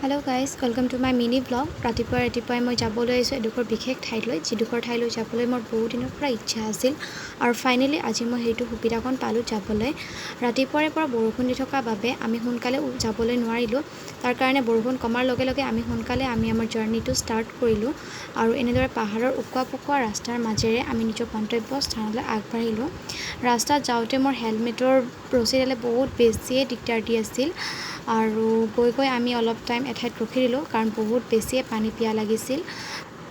Hello' guys, welcome to my mini blog. ৰাতিপুৱাই মই যাবলৈ আহিছোঁ এডোখৰ বিশেষ ঠাইলৈ, যিডোখৰ ঠাইলৈ যাবলৈ মোৰ বহুত দিনৰ পৰা ইচ্ছা আছিল আৰু ফাইনেলি আজি মই সেইটো সুবিধাকণ পালোঁ যাবলৈ। ৰাতিপুৱাৰে পৰা বৰষুণ দি থকাৰ বাবে আমি সোনকালে যাবলৈ নোৱাৰিলোঁ। তাৰ কাৰণে বৰষুণ কমাৰ লগে লগে আমি সোনকালে আমাৰ জাৰ্ণিটো ষ্টাৰ্ট কৰিলোঁ আৰু এনেদৰে পাহাৰৰ উকুৱা পকুৱা ৰাস্তাৰ মাজেৰে আমি নিজৰ গন্তব্য স্থানলৈ আগবাঢ়িলোঁ। ৰাস্তাত যাওঁতে মোৰ হেলমেটৰ ৰছীডালে বহুত বেছিয়ে দিগদাৰ দি আছিল আৰু গৈ আমি অলপ টাইম এঠাইত ৰখি দিলোঁ কাৰণ বহুত বেছিয়ে পানী পিয়াহ লাগিছিল।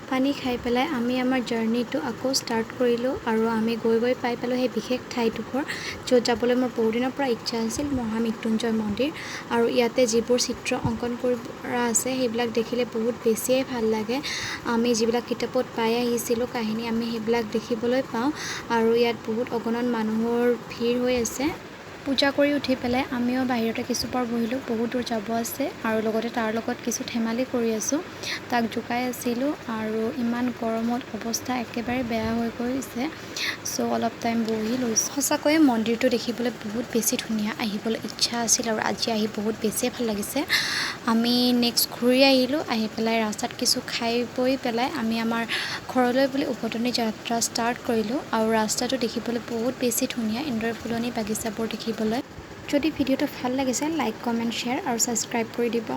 পানী খাই পেলাই আমি আমাৰ জাৰ্ণিটো আকৌ ষ্টাৰ্ট কৰিলোঁ আৰু আমি গৈ পাই পালোঁ সেই বিশেষ ঠাইডোখৰ য'ত যাবলৈ মোৰ বহুত দিনৰ পৰা ইচ্ছা আছিল, মহামৃত্যুঞ্জয় মন্দিৰ। আৰু ইয়াতে যিবোৰ চিত্ৰ অংকন কৰা আছে সেইবিলাক দেখিলে বহুত বেছিয়ে ভাল লাগে। আমি যিবিলাক কিতাপত পাই আহিছিলোঁ কাহিনী, আমি সেইবিলাক দেখিবলৈ পাওঁ আৰু ইয়াত বহুত অগণন মানুহৰ ভিৰ হৈ আছে। পূজা কৰি উঠি পেলাই আমিও বাহিৰতে কিছুপৰ বহিলোঁ, বহুত দূৰ যাব আছে আৰু লগতে তাৰ লগত কিছু ধেমালি কৰি আছোঁ, তাক জোকাই আছিলোঁ আৰু ইমান গৰমত অৱস্থা একেবাৰে বেয়া হৈ গৈছে। চ' অলপ টাইম বহি লৈছোঁ। সঁচাকৈয়ে মন্দিৰটো দেখিবলৈ বহুত বেছি ধুনীয়া, আহিবলৈ ইচ্ছা আছিল আৰু আজি আহি বহুত বেছিয়ে ভাল লাগিছে। আমি নেক্সট ঘূৰি আহিলোঁ, আহি পেলাই ৰাস্তাত কিছু খাই বৈ পেলাই আমি আমাৰ ঘৰলৈ বুলি উভতনি যাত্ৰা ষ্টাৰ্ট কৰিলোঁ আৰু ৰাস্তাটো দেখিবলৈ বহুত বেছি ধুনীয়া, এনেদৰে ফুলনি বাগিচাবোৰ দেখিবলৈ। যদি ভিডিঅ'টো ভাল লাগিছে লাইক, কমেণ্ট, শ্বেয়াৰ আৰু ছাবস্ক্ৰাইব কৰি দিব।